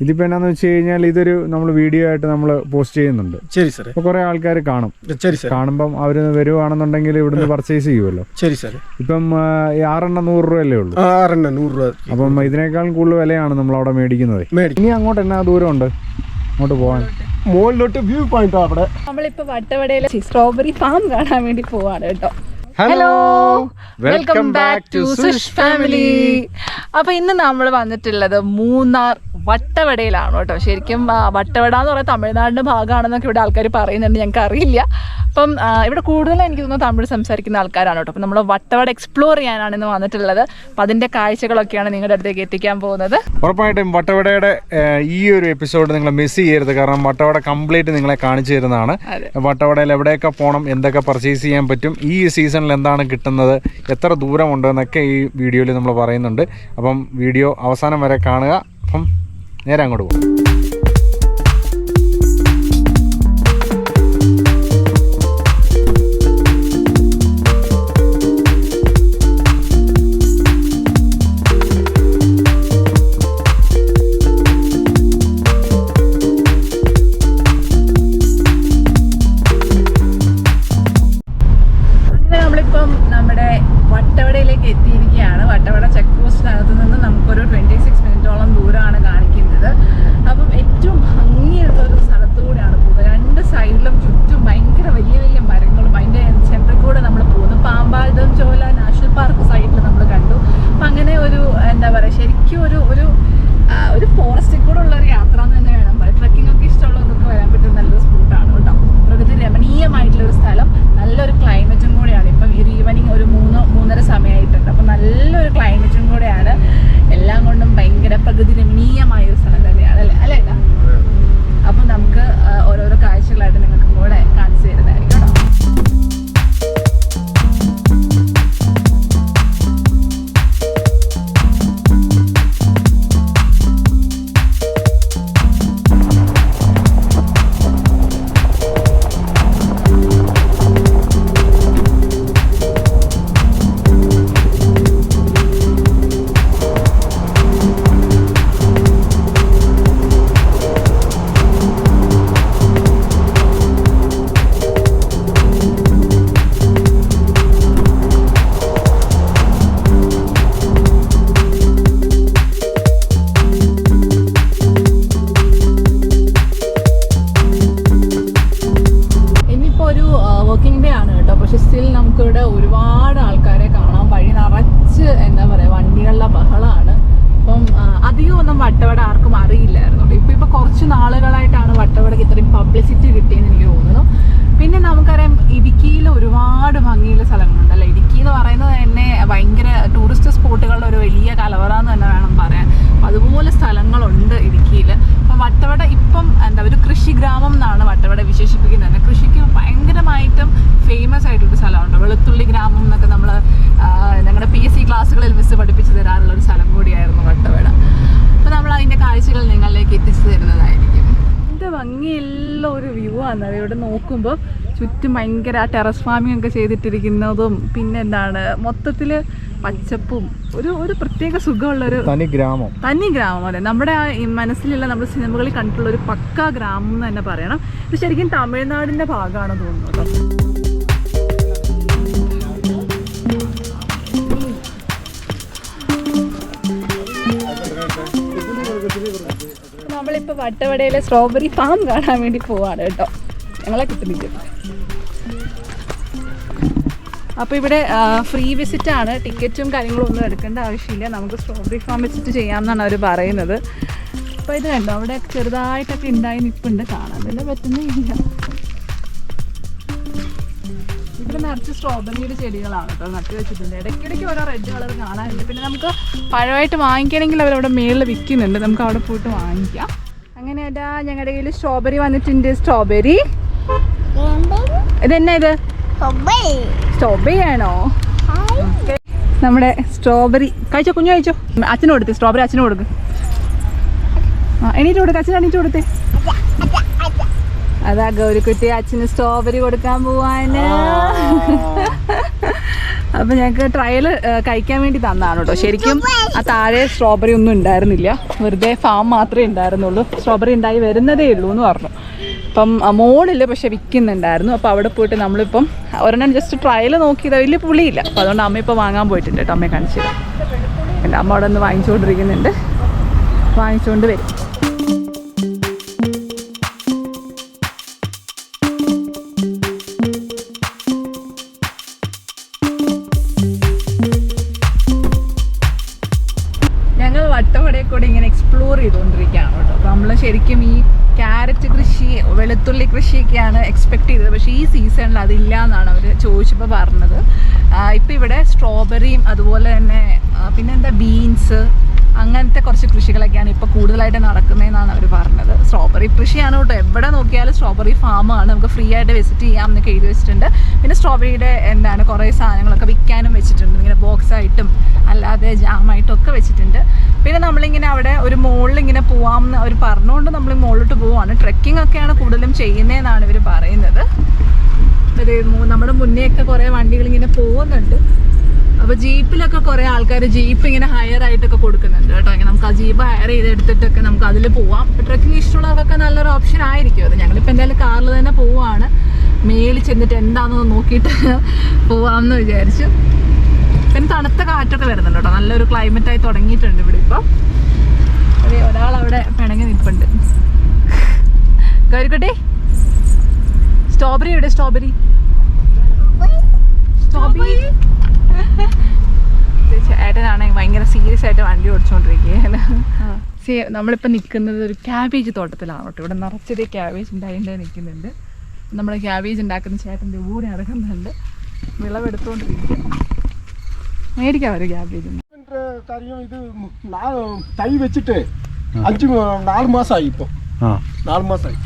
ഇതിപ്പോ എന്നാന്ന് വെച്ച് കഴിഞ്ഞാൽ ഇതൊരു നമ്മൾ വീഡിയോ ആയിട്ട് നമ്മൾ പോസ്റ്റ് ചെയ്യുന്നുണ്ട്. ശരി സാർ. അപ്പൊ കുറെ ആൾക്കാർ കാണും. ശരി സാർ. കാണുമ്പം അവര് വരുവാണെന്നുണ്ടെങ്കിൽ ഇവിടുന്ന് പർച്ചേസ് ചെയ്യുമല്ലോ. ശരി സാർ. ഇപ്പം 6 എണ്ണം 100 രൂപയല്ലേ ഉള്ളൂ. 6 എണ്ണം 100 രൂപ. അപ്പം ഇതിനേക്കാളും കൂടുതൽ വിലയാണ് നമ്മൾ അവിടെ മേടിക്കുന്നത്. ഇനി അങ്ങോട്ട് എന്നാ ദൂരമുണ്ട് അങ്ങോട്ട് പോകാൻ? മുകളിലോട്ട് വ്യൂ പോയിന്റ് അവിടെ. നമ്മളിപ്പോ വട്ടവടയിലെ സ്ട്രോബെറി ഫാം കാണാൻ വേണ്ടി പോവാണ് കേട്ടോ. Hello, welcome back to Sush family. അപ്പൊ ഇന്ന് നമ്മൾ വന്നിട്ടുള്ളത് മൂന്നാർ വട്ടവടയിലാണ് കേട്ടോ. ശരിക്കും വട്ടവട എന്ന് പറയുന്നത് തമിഴ്നാടിന്റെ ഭാഗമാണെന്നൊക്കെ ഇവിടെ ആൾക്കാർ പറയുന്നുണ്ട്, ഞങ്ങൾക്ക് അറിയില്ല. അപ്പം ഇവിടെ കൂടുതലും എനിക്ക് തോന്നുന്നു തമിഴ് സംസാരിക്കുന്ന ആൾക്കാരാണ് കേട്ടോ. അപ്പം നമ്മൾ വട്ടവട എക്സ്പ്ലോർ ചെയ്യാനാണ് ഇന്ന് വന്നിട്ടുള്ളത്. അപ്പം അതിൻ്റെ കാഴ്ചകളൊക്കെയാണ് നിങ്ങളുടെ അടുത്തേക്ക് എത്തിക്കാൻ പോകുന്നത്. ഉറപ്പായിട്ടും വട്ടവടയുടെ ഈ ഒരു എപ്പിസോഡ് നിങ്ങൾ മിസ് ചെയ്യരുത്. കാരണം വട്ടവട കംപ്ലീറ്റ് നിങ്ങളെ കാണിച്ചു തരുന്നതാണ്. വട്ടവടയിൽ എവിടെയൊക്കെ പോകണം, എന്തൊക്കെ പർച്ചേസ് ചെയ്യാൻ പറ്റും, ഈ സീസണിൽ എന്താണ് കിട്ടുന്നത്, എത്ര ദൂരമുണ്ട് എന്നൊക്കെ ഈ വീഡിയോയിൽ നമ്മൾ പറയുന്നുണ്ട്. അപ്പം വീഡിയോ അവസാനം വരെ കാണുക. അപ്പം നേരെ അങ്ങോട്ട് പോകും. വട്ടവടയിലേക്ക് എത്തിയിരിക്കുകയാണ്. വട്ടവട ചെക്ക് പോസ്റ്റിനകത്ത് നിന്ന് നമുക്കൊരു 26 മിനിറ്റോളം ദൂരമാണ് കാണിക്കുന്നത്. അപ്പം ഏറ്റവും ഭംഗിയുള്ള ഒരു സ്ഥലത്തുകൂടെയാണ് പോകുന്നത്. 2 സൈഡിലും ചുറ്റും ഭയങ്കര വലിയ വലിയ മരങ്ങളും അതിൻ്റെ സെൻറ്ററിൽ കൂടെ നമ്മൾ പോകുന്നു. പാമ്പാടും ചോല നാഷണൽ പാർക്ക് സൈഡിൽ നമ്മൾ കണ്ടു. അപ്പം അങ്ങനെ ഒരു എന്താ പറയുക, ശരിക്കും ഒരു ഫോറസ്റ്റിൽ കൂടെ ഉള്ള ഒരു യാത്ര എന്ന് തന്നെ വേണം പറയാം. ട്രക്കിംഗ് ഒക്കെ ഇഷ്ടമുള്ളവർക്കൊക്കെ വരാൻ പറ്റുന്ന നല്ലൊരു സ്പോട്ടാണ് കേട്ടോ. പ്രകൃതി രമണീയമായിട്ടുള്ളൊരു സ്ഥലം, നല്ലൊരു ക്ലൈമറ്റും കൂടെയാണ്. ഇപ്പം ഒരു ഈവനിങ് ഒരു 3-3:30 സമയമായിട്ടുണ്ട്. അപ്പം നല്ലൊരു ക്ലൈമറ്റും കൂടെയാണ്. എല്ലാം കൊണ്ടും ഭയങ്കര പ്രകൃതി രമണീയമായ ഒരു സ്ഥലം തന്നെയാണ് അല്ലേ? അപ്പം നമുക്ക് ഓരോരോ കാഴ്ചകളായിട്ട് നിങ്ങൾക്കും കൂടെ കാണിച്ചു തരുന്നതായിരിക്കും കേട്ടോ. വർക്കിംഗ് ഡേ ആണ് കേട്ടോ. പക്ഷെ സ്റ്റിൽ നമുക്കിവിടെ ഒരുപാട് ആൾക്കാരെ കാണാം. വഴി നിറച്ച് എന്താ പറയുക, വണ്ടികളുടെ ബഹളമാണ്. അപ്പം അധികം ഒന്നും വട്ടവട ആർക്കും അറിയില്ലായിരുന്നു. ഇപ്പോൾ കുറച്ച് നാളുകളായിട്ടാണ് വട്ടവടക്ക് ഇത്രയും പബ്ലിസിറ്റി കിട്ടിയെന്ന് എനിക്ക് തോന്നുന്നു. പിന്നെ നമുക്കറിയാം ഇടുക്കിയിൽ ഒരുപാട് ഭംഗിയുള്ള സ്ഥലങ്ങളുണ്ടല്ലോ. ഇടുക്കി എന്ന് പറയുന്നത് തന്നെ ഭയങ്കര ടൂറിസ്റ്റ് സ്പോട്ടുകളുടെ ഒരു വലിയ കലവറ എന്ന് തന്നെ വേണം പറയാൻ. അതുപോലെ സ്ഥലങ്ങളുണ്ട് ഇടുക്കിയിൽ. അപ്പം വട്ടവട ഇപ്പം എന്താ ഒരു കൃഷി ഗ്രാമം എന്നാണ് വട്ടവട വിശേഷിപ്പിക്കുന്നത്. കൃഷിക്ക് ഭയങ്കരമായിട്ടും ഫേമസ് ആയിട്ടൊരു സ്ഥലമുണ്ട്. വെളുത്തുള്ളി ഗ്രാമം എന്നൊക്കെ നമ്മൾ ഞങ്ങളുടെ PSC ക്ലാസ്സുകളിൽ മിസ് പഠിപ്പിച്ചു തരാറുള്ളൊരു സ്ഥലം കൂടിയായിരുന്നു വട്ടവട. അപ്പോൾ നമ്മൾ അതിൻ്റെ കാഴ്ചകൾ നിങ്ങളിലേക്ക് എത്തിച്ചു തരുന്നതായിരിക്കും. ഇതിൻ്റെ ഭംഗിയുള്ള ഒരു വ്യൂ ആണ്. ഇവിടെ നോക്കുമ്പോൾ ചുറ്റും ഭയങ്കര ടെറസ് ഫാമിംഗ് ഒക്കെ ചെയ്തിട്ടിരിക്കുന്നതും പിന്നെ എന്താണ് മൊത്തത്തിൽ പച്ചപ്പും ഒരു പ്രത്യേക സുഖമുള്ളൊരു തനി ഗ്രാമം. അതെ, നമ്മുടെ മനസ്സിലുള്ള നമ്മൾ സിനിമകളിൽ കണ്ടിട്ടുള്ള ഒരു പക്കാ ഗ്രാമം എന്ന് തന്നെ പറയണം. ഇത് ശരിക്കും തമിഴ്നാടിൻ്റെ ഭാഗമാണെന്ന് തോന്നുന്നു കേട്ടോ. നമ്മളിപ്പോൾ വട്ടവടയിലെ സ്ട്രോബെറി ഫാം കാണാൻ വേണ്ടി പോവാണ് കേട്ടോ. ഞങ്ങളെ കിട്ടുന്നില്ല. അപ്പോൾ ഇവിടെ ഫ്രീ വിസിറ്റാണ്. ടിക്കറ്റും കാര്യങ്ങളും ഒന്നും എടുക്കേണ്ട ആവശ്യമില്ല. നമുക്ക് സ്ട്രോബെറി ഫാം വിസിറ്റ് ചെയ്യാമെന്നാണ് അവർ പറയുന്നത്. അപ്പോൾ ഇത് കണ്ടോ, അവിടെ ചെറുതായിട്ടൊക്കെ ഉണ്ടായി നിൽപ്പുണ്ട്. കാണാൻ തന്നെ പറ്റുന്നില്ല. ഇവിടെ നിറച്ച് സ്ട്രോബെറിയുടെ ചെടികളാണ് കേട്ടോ നട്ട് വെച്ചിട്ടുണ്ട്. ഇടയ്ക്കിടയ്ക്ക് ഓരോ റെഡ് കളർ കാണാനുണ്ട്. പിന്നെ നമുക്ക് പഴമായിട്ട് വാങ്ങിക്കണമെങ്കിൽ അവരവിടെ മേളിൽ വിൽക്കുന്നുണ്ട്. നമുക്ക് അവിടെ പോയിട്ട് വാങ്ങിക്കാം. അങ്ങനെ ഏട്ടാ ഞങ്ങളുടെ കയ്യിൽ സ്ട്രോബെറി വന്നിട്ടുണ്ട്. സ്ട്രോബെറി ഇതെന്നാ ഇത്? സ്ട്രോബെറി ആണോ? നമ്മുടെ സ്ട്രോബെറി കഴിച്ചോ, കുഞ്ഞു കഴിച്ചോ. അച്ഛനും കൊടുത്തേ സ്ട്രോബെറി, അച്ഛനും കൊടുക്ക്. എണീറ്റ് കൊടുക്ക്, അച്ഛൻ എണീറ്റ് കൊടുത്തേ. അതാ ഗൗരിക്കുട്ടി അച്ഛന് സ്ട്രോബെറി കൊടുക്കാൻ പോവാന്. അപ്പോൾ ഞങ്ങൾക്ക് ട്രയൽ കഴിക്കാൻ വേണ്ടി തന്നതാണ് കേട്ടോ. ശരിക്കും ആ താഴെ സ്ട്രോബെറി ഒന്നും ഉണ്ടായിരുന്നില്ല, വെറുതെ ഫാം മാത്രമേ ഉണ്ടായിരുന്നുള്ളൂ. സ്ട്രോബെറി ഉണ്ടായി വരുന്നതേ ഉള്ളൂ എന്ന് പറഞ്ഞു. അപ്പം മോളിൽ പക്ഷെ വിൽക്കുന്നുണ്ടായിരുന്നു. അപ്പോൾ അവിടെ പോയിട്ട് നമ്മളിപ്പം ഒരെണ്ണം ജസ്റ്റ് ട്രയൽ നോക്കിയത് വലിയ പുളിയില്ല. അപ്പോൾ അതുകൊണ്ട് അമ്മ ഇപ്പോൾ വാങ്ങാൻ പോയിട്ടുണ്ട് കേട്ടോ. അമ്മയെ കാണിച്ചില്ല. എൻ്റെ അമ്മ അവിടെ നിന്ന് വാങ്ങിച്ചുകൊണ്ടിരിക്കുന്നുണ്ട്, വാങ്ങിച്ചുകൊണ്ട് വരും. ഞങ്ങൾ വട്ടവടയെ കൂടെ ഇങ്ങനെ എക്സ്പ്ലോർ ചെയ്തുകൊണ്ടിരിക്കുകയാണ് കേട്ടോ. അപ്പോൾ നമ്മൾ ശരിക്കും ഈ ക്യാരറ്റ് കൃഷി, വെളുത്തുള്ളി കൃഷിയൊക്കെയാണ് എക്സ്പെക്ട് ചെയ്തത്. പക്ഷേ ഈ സീസണിൽ അതില്ല എന്നാണ് അവർ ചോദിച്ചപ്പോൾ പറഞ്ഞത്. ഇപ്പം ഇവിടെ സ്ട്രോബെറിയും അതുപോലെ തന്നെ പിന്നെന്താ ബീൻസ്, അങ്ങനത്തെ കുറച്ച് കൃഷികളൊക്കെയാണ് ഇപ്പോൾ കൂടുതലായിട്ട് നടക്കുന്നതെന്നാണ് അവർ പറഞ്ഞത്. സ്ട്രോബെറി കൃഷിയാണ് കേട്ടോ. എവിടെ നോക്കിയാലും സ്ട്രോബെറി ഫാമാണ്, നമുക്ക് ഫ്രീ ആയിട്ട് വിസിറ്റ് ചെയ്യാം എന്നൊക്കെ എഴുതി വെച്ചിട്ടുണ്ട്. പിന്നെ സ്ട്രോബെറിയുടെ കുറേ സാധനങ്ങളൊക്കെ വിൽക്കാനും വെച്ചിട്ടുണ്ട്, ഇങ്ങനെ ബോക്സായിട്ടും അല്ലാതെ ജാമായിട്ടും ഒക്കെ വെച്ചിട്ടുണ്ട്. പിന്നെ നമ്മളിങ്ങനെ അവിടെ ഒരു മുകളിൽ ഇങ്ങനെ പോവാമെന്ന് അവർ പറഞ്ഞുകൊണ്ട് നമ്മൾ മുകളിലോട്ട് പോവുകയാണ്. ട്രെക്കിംഗ് ഒക്കെയാണ് കൂടുതലും ചെയ്യുന്നതെന്നാണ് ഇവർ പറയുന്നത്. ഒരു നമ്മുടെ മുന്നേയൊക്കെ കുറേ വണ്ടികൾ ഇങ്ങനെ പോകുന്നുണ്ട്. അപ്പോൾ ജീപ്പിലൊക്കെ കുറേ ആൾക്കാർ ജീപ്പ് ഇങ്ങനെ ഹയർ ആയിട്ടൊക്കെ കൊടുക്കുന്നുണ്ട് കേട്ടോ. ഇങ്ങനെ നമുക്ക് ആ ജീപ്പ് ഹയർ ചെയ്തെടുത്തിട്ടൊക്കെ നമുക്ക് അതിൽ പോവാം. ട്രെക്കിംഗ് ഇഷ്ടമുള്ളവർക്കൊക്കെ നല്ലൊരു ഓപ്ഷൻ ആയിരിക്കും അത്. ഞങ്ങളിപ്പോൾ എന്തായാലും കാറിൽ തന്നെ പോവുകയാണ്. മേളിൽ ചെന്നിട്ട് എന്താണെന്ന് നോക്കിയിട്ട് പോവാമെന്ന് വിചാരിച്ചു. പിന്നെ തണുത്ത കാറ്റൊക്കെ വരുന്നുണ്ട് കേട്ടോ. നല്ലൊരു ക്ലൈമറ്റായി തുടങ്ങിയിട്ടുണ്ട് ഇവിടെ ഇപ്പോൾ. ഒരാളവിടെ പിണങ്ങി നിൽപ്പുണ്ട്. കയറിക്കോട്ടെ. സ്ട്രോബെറി എവിടെ? സ്ട്രോബെറി ചേട്ടനാണെങ്കിൽ ഭയങ്കര സീരിയസ് ആയിട്ട് വണ്ടി ഓടിച്ചുകൊണ്ടിരിക്കുകയാണ്. നമ്മളിപ്പോൾ നിൽക്കുന്നത് ഒരു ക്യാബേജ് തോട്ടത്തിലാണ് കേട്ടോ. ഇവിടെ നിറച്ചൊരു ക്യാബേജ് ഉണ്ടായിട്ട് നിൽക്കുന്നുണ്ട്. നമ്മൾ ക്യാബേജ് ഉണ്ടാക്കുന്ന ചേട്ടൻ്റെ കൂടെ നടക്കുന്നുണ്ട്. വിളവെടുത്തുകൊണ്ടിരിക്കുക. മേടിക്കാം ഒരു ക്യാബേജ്. കാര്യം ഇത് തൈ വെച്ചിട്ട് 4 മാസമായി. ഇപ്പോൾ 4 മാസമായി.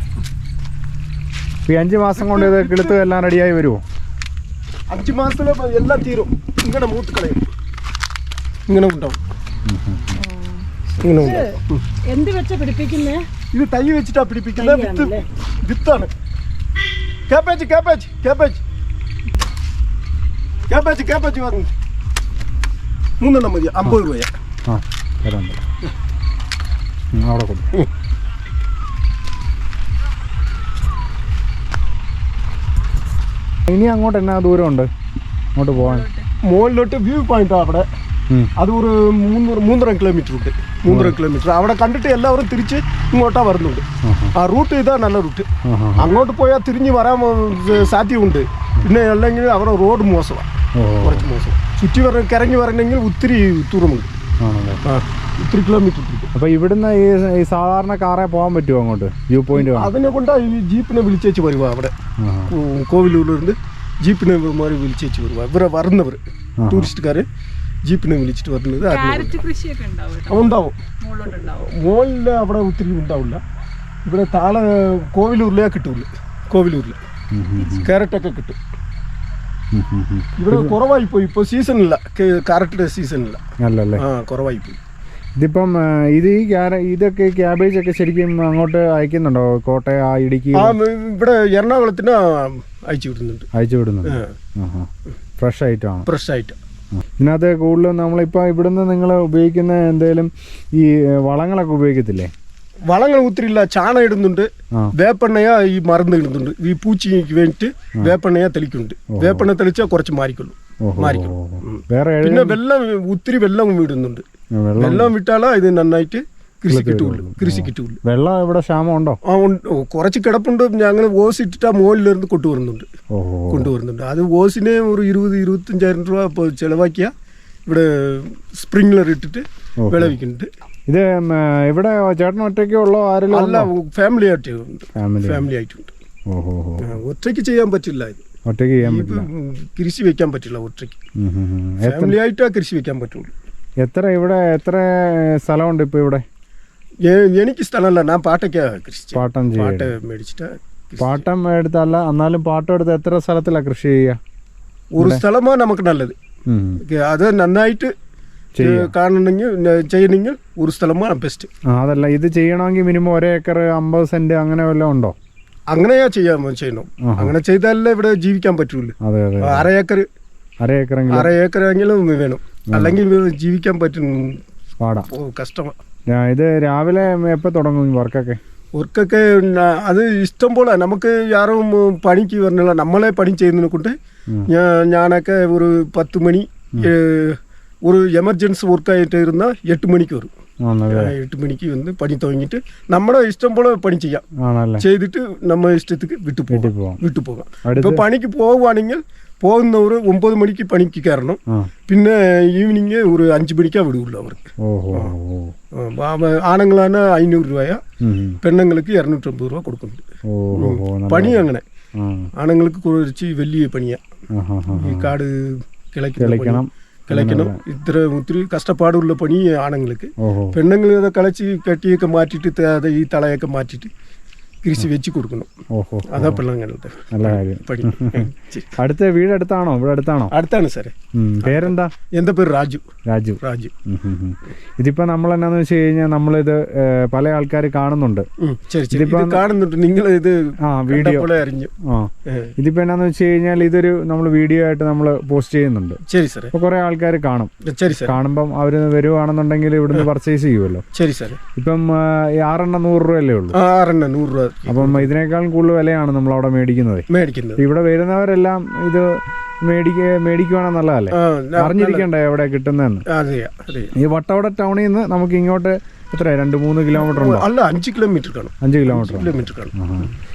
ഈ 5 മാസം കൊണ്ട് ഇത് കിളുത്ത് എല്ലാം റെഡിയായി വരുമോ? 5 മാസത്തിൽ എല്ലാം തീരും. ഇങ്ങനെ മൂത്ത് കളയും. ഇങ്ങനെ ഉണ്ടാവും. എന്ത് വെച്ചാ പിടിപ്പിക്കുന്നേ? ഇത് തൈ വെച്ചിട്ടാ പിടിപ്പിക്കുന്നത്. വിത്താണ്. Cabbage cabbage cabbage cabbage cabbage പറഞ്ഞു 3 മതി. 50 രൂപ. അവിടെ കൊടുക്കും. ഇനി അങ്ങോട്ട് എന്നാ ദൂരമുണ്ട് അങ്ങോട്ട് പോകാൻ? മുകളിലോട്ട് വ്യൂ പോയിന്റ് അവിടെ. അത് ഒരു 3.5 കിലോമീറ്റർ ഉണ്ട്. 3.5 കിലോമീറ്റർ അവിടെ കണ്ടിട്ട് എല്ലാവരും തിരിച്ച് ഇങ്ങോട്ടാ വരുന്നുണ്ട്. ആ റൂട്ട് ഇതാ നല്ല റൂട്ട്. അങ്ങോട്ട് പോയാൽ തിരിഞ്ഞ് വരാൻ സാധ്യതയുണ്ട്. പിന്നെ അല്ലെങ്കിൽ അവിടെ റോഡ് മോശമാണ്, കുറച്ച് മോശം. ചുറ്റി കറങ്ങി വരണമെങ്കിൽ ഒത്തിരി ദൂരമുണ്ട്. ഒത്തിരി കിലോമീറ്റർ. അപ്പൊ ഇവിടുന്ന് ഈ സാധാരണ കാറേ പോകാൻ പറ്റുമോ അങ്ങോട്ട് വ്യൂ പോയിന്റ്? അതിനെ കൊണ്ടാ ഈ ജീപ്പിനെ വിളിച്ചേച്ച് വരുവാ. അവിടെ കോവിലൂരിലിருந்து ജീപ്പിനെ വിളിച്ചേച്ച് വരുവാ. ഇവരെ വരുന്നവർ ടൂറിസ്റ്റുകാര് ജീപ്പിനെ വിളിച്ചിട്ട് വരുന്നത്. ഉണ്ടാവും. മോളിൽ അവിടെ ഒത്തിരി ഉണ്ടാവില്ല. ഇവിടെ താഴെ കോവിലൂരിലേ കിട്ടൂല. കോവിലൂരിൽ ക്യാരറ്റൊക്കെ കിട്ടും. ഇവിടെ കുറവായി പോയി. ഇപ്പോൾ സീസണില്ല, ക്യാരറ്റിന്റെ സീസണില്ല. കുറവായി പോയി. ഇതിപ്പം ഇതൊക്കെ ക്യാബേജ് ഒക്കെ ശരിക്കും അങ്ങോട്ട് അയക്കുന്നുണ്ടോ? കോട്ടയം, ഇടുക്കി, ഇവിടെ എറണാകുളത്തിന് അയച്ചു വിടുന്നുണ്ട്. ഫ്രഷ് ആയിട്ടാണ്. ഫ്രഷ് ആയിട്ട്. ഇതിനകത്ത് കൂടുതലും നമ്മളിപ്പോൾ ഇവിടുന്ന് നിങ്ങൾ ഉപയോഗിക്കുന്ന എന്തെങ്കിലും ഈ വളങ്ങളൊക്കെ ഉപയോഗിക്കത്തില്ലേ? വളങ്ങൾ ഒത്തിരി ഇല്ല. ചാണകം ഇടുന്നുണ്ട്, വേപ്പെണ്ണയാ ഈ മരുന്ന് ഇടുന്നുണ്ട്. ഈ പൂച്ചിക്ക് വേണ്ടിയിട്ട് വേപ്പെണ്ണയാ തെളിക്കുന്നുണ്ട്. വേപ്പെണ്ണ തെളിച്ചാൽ കുറച്ച് മാറിക്കൊള്ളും. പിന്നെ വെള്ളം ഒത്തിരി വെള്ളം ഇടുന്നുണ്ട്. വെള്ളം വിട്ടാലാ ഇത് നന്നായിട്ട് കൃഷി കിട്ടുള്ളൂ. വെള്ളം ഇവിടെ ക്ഷാമം ഉണ്ടോ? കുറച്ച് കിടപ്പുണ്ട്. ഞങ്ങൾ ഓസ് ഇട്ടിട്ട് ആ മുകളിലിருந்து കൊണ്ടുവരുന്നുണ്ട്. അത് ഓസിനെ ഒരു 20-25,000 രൂപ ഇപ്പോൾ ചിലവാക്കിയാ ഇവിടെ സ്പ്രിംഗ്ലർ ഇട്ടിട്ട് വിളവിക്കുന്നുണ്ട്. ഇത് ഇവിടെ ചേട്ടൻ ഒറ്റയ്ക്കേ ഉള്ളോ? ആരെങ്കിലും അല്ല, ഫാമിലി ആയിട്ടുണ്ട്. ഒറ്റയ്ക്ക് ചെയ്യാൻ പറ്റില്ല. ഇത് ഒറ്റയ്ക്ക് ചെയ്യാൻ പറ്റില്ല. കൃഷി വെക്കാൻ പറ്റില്ല ഒറ്റയ്ക്ക്. ഫാമിലി ആയിട്ടാ കൃഷി വെക്കാൻ പറ്റുള്ളൂ. എത്ര സ്ഥലമുണ്ട് ഇപ്പൊ ഇവിടെ? എനിക്ക് സ്ഥലമല്ല, ഞാൻ പാട്ടൊക്കെ പാട്ടം മേടിച്ചിട്ട്. പാട്ടം എടുത്തല്ല, എന്നാലും പാട്ടം എടുത്ത് എത്ര സ്ഥലത്തിലാ കൃഷി ചെയ്യുക? ഒരു സ്ഥലമാണ് നമുക്ക് നല്ലത്. അത് നന്നായിട്ട് ചെയ്യണമെങ്കിൽ ഒരു സ്ഥലമാണ് ബെസ്റ്റ്. അതല്ല, ഇത് ചെയ്യണമെങ്കിൽ മിനിമം 1 ഏക്കർ 50 സെന്റ് അങ്ങനെ വല്ലതും ഉണ്ടോ? അങ്ങനെയാ ചെയ്യണം. അങ്ങനെ ചെയ്താലേ ഇവിടെ ജീവിക്കാൻ പറ്റുള്ളൂ. 1/2 ഏക്കർ അര ഏക്കറെങ്കിലും വേണം, അല്ലെങ്കിൽ ജീവിക്കാൻ പറ്റും പാടാ, കഷ്ടമാണ്. ഇത് രാവിലെ എപ്പോൾ തുടങ്ങും വർക്കൊക്കെ? അത് ഇഷ്ടം പോലെ നമുക്ക് യാരും പണിക്ക് വരണില്ല, നമ്മളെ പണി ചെയ്യുന്നതിനെ കൊണ്ട് ഞാനൊക്കെ ഒരു 10 മണി ഒരു എമർജൻസി വർക്കായിട്ട് ഇരുന്നാൽ 8 മണിക്ക് വരും. 8 മണിക്ക് വന്ന് പണി തുടങ്ങിയിട്ട് നമ്മുടെ ഇഷ്ടം പോലെ പണി ചെയ്യാം, ചെയ്തിട്ട് നമ്മൾ ഇഷ്ടത്തേക്ക് വിട്ടു പോകാം. ഇപ്പൊ പണിക്ക് പോവുകയാണെങ്കിൽ പോകുന്നവർ 9 മണിക്ക് പണിക്ക് കയറണം, പിന്നെ ഈവനിങ് ഒരു 5 മണിക്കാ വിടുള്ളൂ അവർക്ക്. ആണുങ്ങളാണ് 500 രൂപയാ, പെണ്ണുങ്ങൾക്ക് 250 രൂപ കൊടുക്കുന്നുണ്ട്. പണി അങ്ങനെ ആണുങ്ങൾക്ക് കുറച്ച് വലിയ പണിയാ, ഈ കാട് കിളയ്ക്കണം, ഇത്ര ഒത്തിരി കഷ്ടപ്പാടുള്ള പണി ആണുങ്ങൾക്ക്. പെണ്ണുങ്ങൾ അത് കളച്ച് കെട്ടിയൊക്കെ മാറ്റിയിട്ട് ഈ തളയൊക്കെ മാറ്റിയിട്ട് കൃഷി വെച്ച് കൊടുക്കണം. അതാ പിള്ളേരുടെ നല്ല കാര്യം. അടുത്ത വീട് അടുത്താണോ? ഇവിടെ അടുത്താണ് സാറേ. പേരെന്താ? എന്റെ പേര് രാജു. ഇതിപ്പോ നമ്മൾ എന്നാന്ന് വെച്ച് കഴിഞ്ഞാൽ നമ്മളിത് പല ആൾക്കാർ കാണുന്നുണ്ട്. നിങ്ങൾ ഇത് വീഡിയോ അറിഞ്ഞു. ഇതിപ്പോ എന്നാന്ന് വെച്ച് കഴിഞ്ഞാൽ ഇതൊരു നമ്മൾ വീഡിയോ ആയിട്ട് നമ്മൾ പോസ്റ്റ് ചെയ്യുന്നുണ്ട്. ശരി സാറേ. അപ്പൊ കുറെ ആൾക്കാർ കാണും. ശരി സാർ. കാണുമ്പം അവര് വരുവാണെന്നുണ്ടെങ്കിൽ ഇവിടുന്ന് പർച്ചേസ് ചെയ്യുമല്ലോ. ശരി സാറേ. ഇപ്പം 6 എണ്ണം 100 രൂപയല്ലേ ഉള്ളൂ? 6 എണ്ണം 100 രൂപ. അപ്പം ഇതിനേക്കാളും കൂടുതൽ വിലയാണ് നമ്മൾ അവിടെ മേടിക്കുന്നത്. ഇവിടെ വരുന്നവരെല്ലാം ഇത് മേടിക്കുവാണെങ്കിൽ നല്ലതല്ലേ? അറിഞ്ഞിരിക്കണ്ടേ എവിടെ കിട്ടുന്നതെന്ന്. ഈ വട്ടവട ടൗണിൽ നിന്ന് നമുക്ക് ഇങ്ങോട്ട് എത്ര 2-3 കിലോമീറ്റർ ഉണ്ടോ? അല്ല, 5 കിലോമീറ്റർ കാണും. 5 കിലോമീറ്റർ.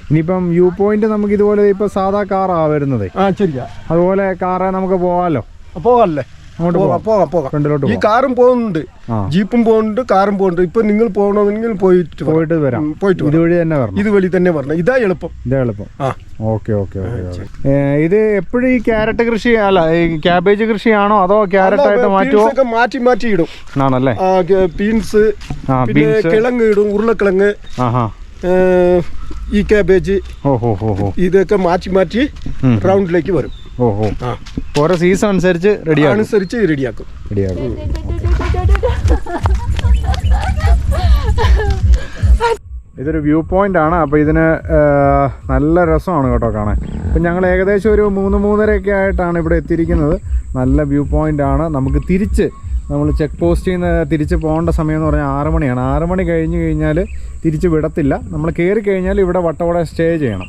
ഇനിയിപ്പം വ്യൂ പോയിന്റ് നമുക്ക് ഇതുപോലെ ഇപ്പൊ സാധാ കാറാ വരുന്നത്. അതുപോലെ കാറെ നമുക്ക് പോവാലോ. പോകാല്ലേ? ഈ കാറും പോകുന്നുണ്ട്, ജീപ്പും പോകുന്നുണ്ട്, കാറും പോകുന്നുണ്ട്. ഇപ്പൊ നിങ്ങൾ പോകണമെങ്കിൽ പോയിട്ട് വരാം. ഇതുവഴി തന്നെ വരണം. ഇതാ എളുപ്പം. ഓക്കെ. ഇത് എപ്പോഴും ഈ ക്യാരറ്റ് കൃഷി അല്ല ഈ ക്യാബേജ് കൃഷിയാണോ അതോ ക്യാരറ്റ് ആയിട്ട് മാറ്റി ഇടും? ആണല്ലേ. ബീൻസ്, കിഴങ്ങ് ഇടും, ഉരുളക്കിഴങ്ങ്, ഈ ക്യാബേജ്, ഇതൊക്കെ മാറ്റി റൗണ്ടിലേക്ക് വരും. ഓരോ സീസൺ അനുസരിച്ച് റെഡിയാക്കും. ഇതൊരു വ്യൂ പോയിന്റ് ആണ്. അപ്പോൾ ഇതിന് നല്ല രസമാണ് കേട്ടോ കാണാൻ. ഇപ്പം ഞങ്ങൾ ഏകദേശം ഒരു 3-3:30 ആയിട്ടാണ് ഇവിടെ എത്തിയിരിക്കുന്നത്. നല്ല വ്യൂ പോയിന്റ് ആണ്. നമുക്ക് നമ്മൾ ചെക്ക് പോസ്റ്റിൽ നിന്ന് തിരിച്ച് പോകേണ്ട സമയം എന്ന് പറഞ്ഞാൽ 6 മണിയാണ്. 6 മണി കഴിഞ്ഞ് കഴിഞ്ഞാൽ തിരിച്ച് വിടത്തില്ല. നമ്മൾ കയറി കഴിഞ്ഞാൽ ഇവിടെ വട്ടവട സ്റ്റേ ചെയ്യണം,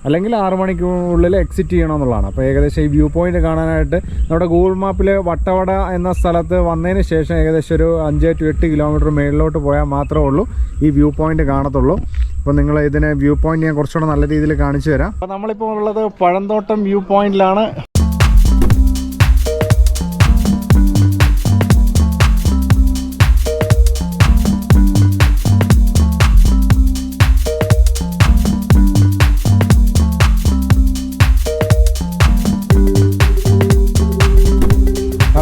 അല്ലെങ്കിൽ 6 മണിക്കുള്ളിൽ എക്സിറ്റ് ചെയ്യണമെന്നുള്ളതാണ്. അപ്പോൾ ഏകദേശം ഈ വ്യൂ പോയിന്റ് കാണാനായിട്ട് നമ്മുടെ ഗൂഗിൾ മാപ്പിൽ വട്ടവട എന്ന സ്ഥലത്ത് വന്നതിന് ശേഷം ഏകദേശം ഒരു 5-8 കിലോമീറ്റർ മേളിലോട്ട് പോയാൽ മാത്രമേ ഉള്ളൂ ഈ വ്യൂ പോയിന്റ് കാണത്തുള്ളൂ. അപ്പോൾ നിങ്ങൾ ഇതിനെ വ്യൂ പോയിന്റ് ഞാൻ കുറച്ചുകൂടെ നല്ല രീതിയിൽ കാണിച്ചു തരാം. അപ്പോൾ നമ്മളിപ്പോൾ ഉള്ളത് പഴന്തോട്ടം വ്യൂ പോയിന്റിലാണ്.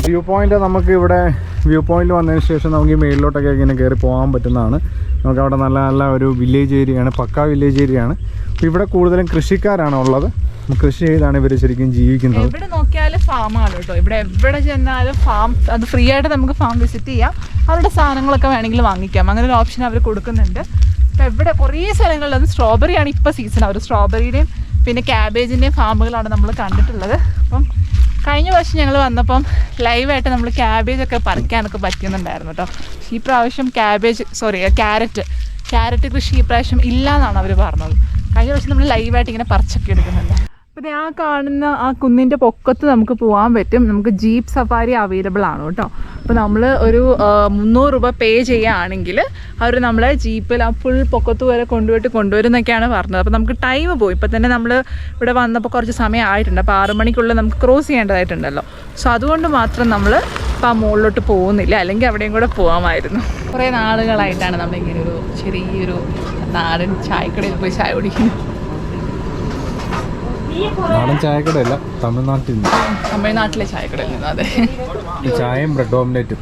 വ്യൂ പോയിന്റ് നമുക്ക് ഇവിടെ വ്യൂ പോയിന്റ് വന്നതിന് ശേഷം നമുക്ക് ഈ മേളിലോട്ടൊക്കെ ഇങ്ങനെ കയറി പോകാൻ പറ്റുന്നതാണ്. നമുക്ക് അവിടെ നല്ല ഒരു വില്ലേജ് ഏരിയയാണ്, പക്കാ വില്ലേജ് ഏരിയയാണ്. അപ്പോൾ ഇവിടെ കൂടുതലും കൃഷിക്കാരാണ് ഉള്ളത്. കൃഷി ചെയ്താണ് ഇവർ ശരിക്കും ജീവിക്കുന്നത്. എവിടെ നോക്കിയാലും ഫാമാണ് കേട്ടോ. ഇവിടെ എവിടെ ചെന്നാലും ഫാം, അത് ഫ്രീ ആയിട്ട് നമുക്ക് ഫാം വിസിറ്റ് ചെയ്യാം. അവരുടെ സാധനങ്ങളൊക്കെ വേണമെങ്കിൽ വാങ്ങിക്കാം. അങ്ങനെ ഒരു ഓപ്ഷൻ അവർ കൊടുക്കുന്നുണ്ട്. അപ്പോൾ ഇവിടെ കുറേ സ്ഥലങ്ങളിൽ അത് സ്ട്രോബെറിയാണ് ഇപ്പോൾ സീസൺ. അവർ സ്ട്രോബെറിയുടെയും പിന്നെ ക്യാബേജിൻ്റെയും ഫാമുകളാണ് നമ്മൾ കണ്ടിട്ടുള്ളത്. അപ്പം കഴിഞ്ഞ വർഷം ഞങ്ങൾ വന്നപ്പം ലൈവായിട്ട് നമ്മൾ ക്യാബേജൊക്കെ പറിക്കാനൊക്കെ പറ്റുന്നുണ്ടായിരുന്നു കേട്ടോ. ഈ പ്രാവശ്യം ക്യാരറ്റ് കൃഷി ഈ പ്രാവശ്യം ഇല്ല എന്നാണ് അവർ പറഞ്ഞത്. കഴിഞ്ഞ വർഷം നമ്മൾ ലൈവായിട്ട് ഇങ്ങനെ പറിച്ചൊക്കെ എടുക്കുന്നുണ്ട്. അപ്പോൾ ആ കാണുന്ന ആ കുന്നിൻ്റെ പൊക്കത്ത് നമുക്ക് പോകാൻ പറ്റും. നമുക്ക് ജീപ്പ് സഫാരി അവൈലബിൾ ആണ് കേട്ടോ. അപ്പോൾ നമ്മൾ ഒരു 300 രൂപ പേ ചെയ്യുകയാണെങ്കിൽ അവർ നമ്മളെ ജീപ്പിൽ ആ ഫുൾ പൊക്കത്ത് വരെ കൊണ്ടുവരുന്നൊക്കെയാണ് പറഞ്ഞത്. അപ്പോൾ നമുക്ക് ടൈം പോയി. ഇപ്പോൾ തന്നെ നമ്മൾ ഇവിടെ വന്നപ്പോൾ കുറച്ച് സമയം ആയിട്ടുണ്ട്. അപ്പോൾ 6 മണിക്കുള്ളിൽ നമുക്ക് ക്രോസ് ചെയ്യേണ്ടതായിട്ടുണ്ടല്ലോ. സോ അതുകൊണ്ട് മാത്രം നമ്മൾ ഇപ്പോൾ ആ മുകളിലോട്ട് പോകുന്നില്ല, അല്ലെങ്കിൽ അവിടെയും കൂടെ പോകാമായിരുന്നു. കുറേ നാളുകളായിട്ടാണ് നമ്മളിങ്ങനെ ഒരു ചെറിയൊരു നാടൻ ചായക്കടയിൽ പോയി ചായ കുടിക്കുന്നത്. നാടൻ ചായക്കടയല്ല, തമിഴ്നാട്ടിലെ ചായക്കടയിൽ നിന്ന്. അതെ, ചായയും ബ്രെഡ് ഓംലെറ്റും.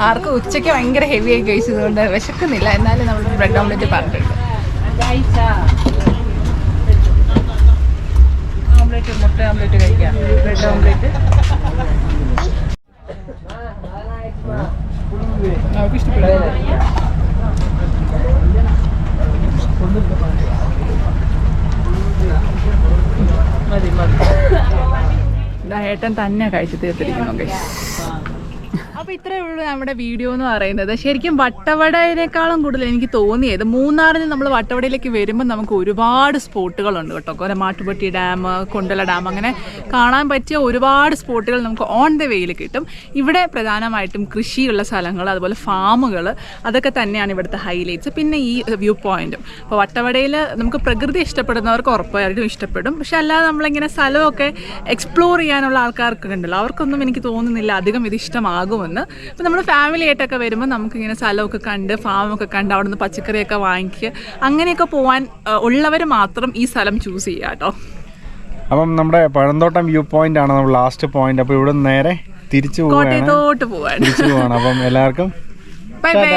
ആർക്കും ഉച്ചയ്ക്ക് ഭയങ്കര ഹെവി ആയി കഴിച്ചതുകൊണ്ട് വിശക്കുന്നില്ല. എന്നാലും നമ്മൾ ബ്രെഡ് ഓംലെറ്റ് പറഞ്ഞിട്ടുണ്ട്. മുട്ട ഓംലെറ്റ് കഴിക്കാം. ബ്രെഡ് ഓംലെറ്റ് അവർക്ക് ഇഷ്ടപ്പെടും. ഏട്ടൻ തന്നെ കഴിച്ചു തീർത്തിരിക്കുന്നു guys. അപ്പോൾ ഇത്രയേ ഉള്ളൂ നമ്മുടെ വീഡിയോ എന്ന് പറയുന്നത്. ശരിക്കും വട്ടവടയിനേക്കാളും കൂടുതൽ എനിക്ക് തോന്നിയത് മൂന്നാറിൽ നമ്മൾ വട്ടവടയിലേക്ക് വരുമ്പോൾ നമുക്ക് ഒരുപാട് സ്പോട്ടുകളുണ്ട് കേട്ടോ. മാട്ടുപ്പെട്ടി ഡാം, കൊണ്ടല ഡാം, അങ്ങനെ കാണാൻ പറ്റിയ ഒരുപാട് സ്പോട്ടുകൾ നമുക്ക് ഓൺ ദ വേയിൽ കിട്ടും. ഇവിടെ പ്രധാനമായിട്ടും കൃഷിയുള്ള സ്ഥലങ്ങൾ, അതുപോലെ ഫാമുകൾ, അതൊക്കെ തന്നെയാണ് ഇവിടുത്തെ ഹൈലൈറ്റ്സ്. പിന്നെ ഈ വ്യൂ പോയിന്റും. അപ്പോൾ വട്ടവടയിൽ നമുക്ക് പ്രകൃതി ഇഷ്ടപ്പെടുന്നവർക്ക് ഉറപ്പായിട്ടും ഇഷ്ടപ്പെടും. പക്ഷെ അല്ലാതെ നമ്മളിങ്ങനെ സ്ഥലമൊക്കെ എക്സ്പ്ലോർ ചെയ്യാനുള്ള ആൾക്കാർക്ക് ഉണ്ടല്ലോ, അവർക്കൊന്നും എനിക്ക് തോന്നുന്നില്ല അധികം ഇത് ഇഷ്ടമാകുമെന്ന്. അപ്പോൾ നമ്മൾ ഫാമിലി ആയിട്ടൊക്കെ വരുമ്പോൾ നമുക്കിങ്ങനെ സ്ഥലമൊക്കെ കണ്ട് ഫാമൊക്കെ കണ്ട് അവിടെ നിന്ന് പച്ചക്കറിയൊക്കെ വാങ്ങിക്കുക, അങ്ങനെയൊക്കെ പോകാൻ ഉള്ളവർ മാത്രം ഈ സ്ഥലം ചൂസ് ചെയ്യുക കേട്ടോ. അപ്പം നമ്മുടെ പഴന്തോട്ടം വ്യൂ പോയിന്റ് ആണ് നമ്മൾ ലാസ്റ്റ് പോയിന്റ്. അപ്പോൾ ഇവിടെ നേരെ തിരിച്ചു പോവാണ്. കോട്ടയത്തോട്ട് പോവാണ്. അപ്പം എല്ലാവർക്കും ബൈ ബൈ.